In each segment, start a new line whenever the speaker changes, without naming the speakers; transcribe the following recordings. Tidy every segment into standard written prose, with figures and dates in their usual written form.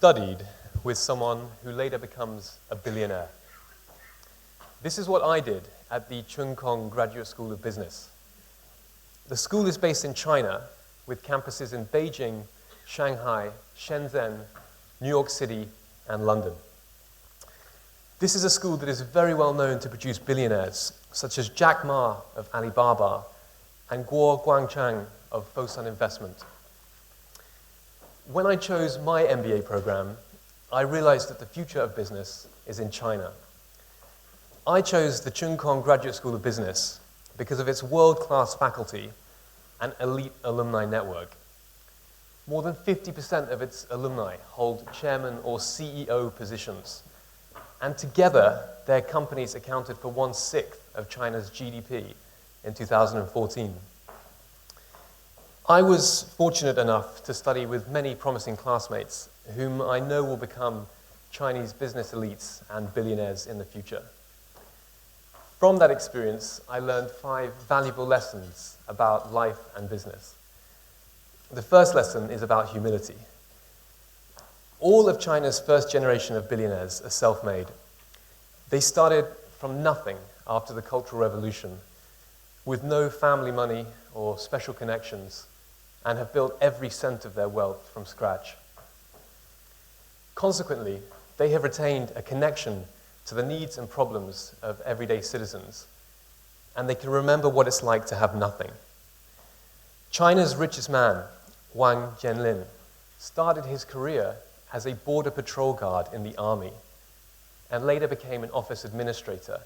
studied with someone who later becomes a billionaire. This is what I did at the Cheung Graduate School of Business. The school is based in China with campuses in Beijing, Shanghai, Shenzhen, New York City, and London. This is a school that is very well known to produce billionaires, such as Jack Ma of Alibaba and Guo Guangchang of Fosun Investment. When I chose my MBA program, I realized that the future of business is in China. I chose the Cheung Graduate School of Business because of its world-class faculty and elite alumni network. More than 50% of its alumni hold chairman or CEO positions, and together their companies accounted for 1/6 of China's GDP in 2014. I was fortunate enough to study with many promising classmates whom I know will become Chinese business elites and billionaires in the future. From that experience, I learned 5 valuable lessons about life and business. The first lesson is about humility. All of China's first generation of billionaires are self-made. They started from nothing after the Cultural Revolution, with no family money or special connections, and have built every cent of their wealth from scratch. Consequently, they have retained a connection to the needs and problems of everyday citizens, and they can remember what it's like to have nothing. China's richest man, Wang Jianlin, started his career as a border patrol guard in the army, and later became an office administrator.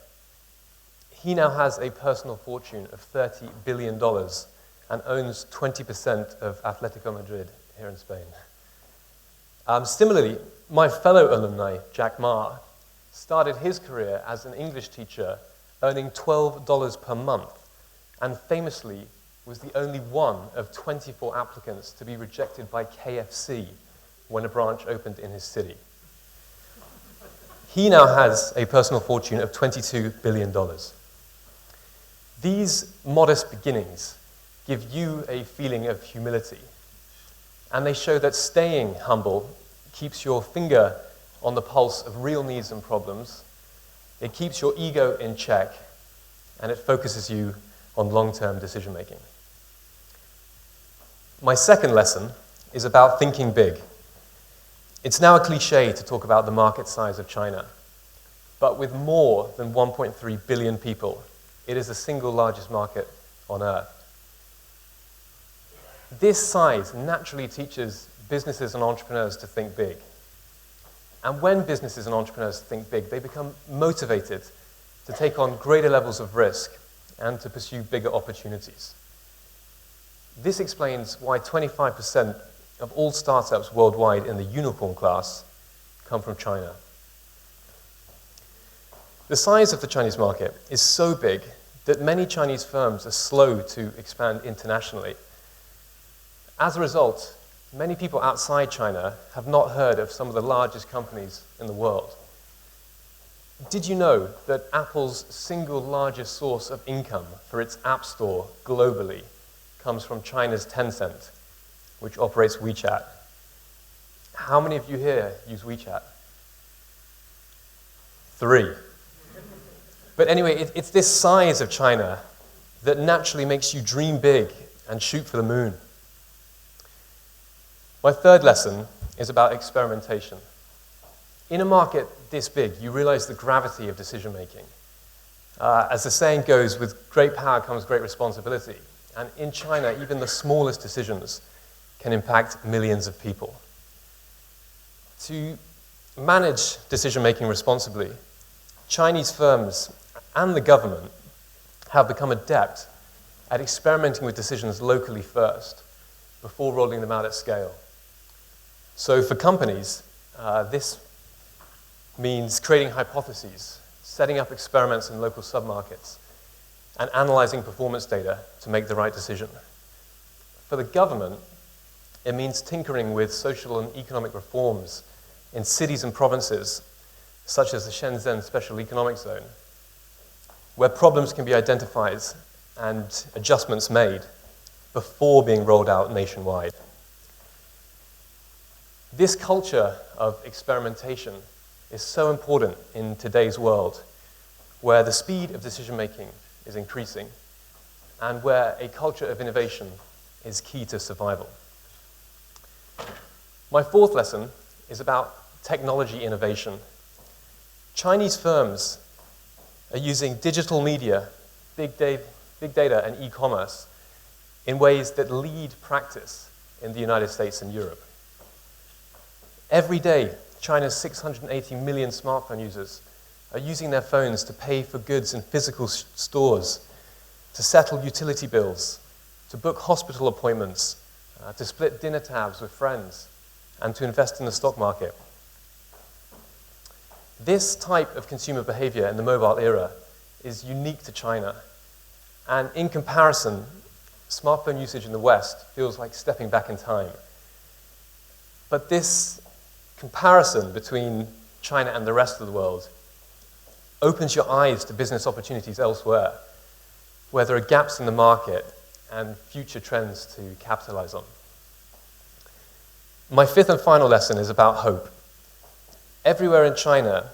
He now has a personal fortune of $30 billion and owns 20% of Atletico Madrid here in Spain. Similarly, my fellow alumni, Jack Ma, started his career as an English teacher, earning $12 per month, and famously was the only one of 24 applicants to be rejected by KFC when a branch opened in his city. He now has a personal fortune of $22 billion. These modest beginnings give you a feeling of humility, and they show that staying humble keeps your finger on the pulse of real needs and problems, it keeps your ego in check, and it focuses you on long-term decision-making. My second lesson is about thinking big. It's now a cliche to talk about the market size of China, but with more than 1.3 billion people, it is the single largest market on Earth. This size naturally teaches businesses and entrepreneurs to think big. And when businesses and entrepreneurs think big, they become motivated to take on greater levels of risk and to pursue bigger opportunities. This explains why 25% of all startups worldwide in the unicorn class come from China. The size of the Chinese market is so big that many Chinese firms are slow to expand internationally. As a result, many people outside China have not heard of some of the largest companies in the world. Did you know that Apple's single largest source of income for its App Store globally comes from China's Tencent, which operates WeChat? How many of you here use WeChat? 3. But anyway, it's this size of China that naturally makes you dream big and shoot for the moon. My third lesson is about experimentation. In a market this big, you realize the gravity of decision-making. As the saying goes, with great power comes great responsibility. And in China, even the smallest decisions can impact millions of people. To manage decision-making responsibly, Chinese firms and the government have become adept at experimenting with decisions locally first, before rolling them out at scale. So for companies, this means creating hypotheses, setting up experiments in local submarkets, and analyzing performance data to make the right decision. For the government, it means tinkering with social and economic reforms in cities and provinces, such as the Shenzhen Special Economic Zone, where problems can be identified and adjustments made before being rolled out nationwide. This culture of experimentation is so important in today's world, where the speed of decision-making is increasing and where a culture of innovation is key to survival. My fourth lesson is about technology innovation. Chinese firms are using digital media, big data, and e-commerce in ways that lead practice in the United States and Europe. Every day, China's 680 million smartphone users are using their phones to pay for goods in physical stores, to settle utility bills, to book hospital appointments, to split dinner tabs with friends, and to invest in the stock market. This type of consumer behavior in the mobile era is unique to China, and in comparison, smartphone usage in the West feels like stepping back in time. But this comparison between China and the rest of the world opens your eyes to business opportunities elsewhere, where there are gaps in the market and future trends to capitalize on. My fifth and final lesson is about hope. Everywhere in China,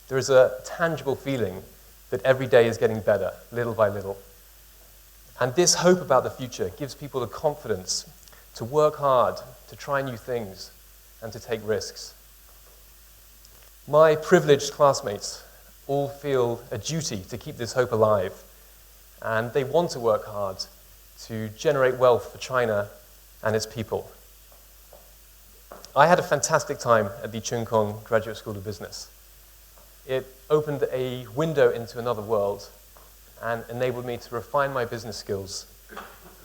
there is a tangible feeling that every day is getting better, little by little. And this hope about the future gives people the confidence to work hard, to try new things, and to take risks. My privileged classmates all feel a duty to keep this hope alive, and they want to work hard to generate wealth for China and its people. I had a fantastic time at the Cheung Graduate School of Business. It opened a window into another world and enabled me to refine my business skills,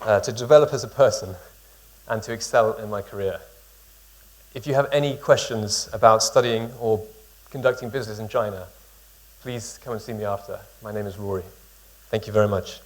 to develop as a person, and to excel in my career. If you have any questions about studying or conducting business in China, please come and see me after. My name is Rory. Thank you very much.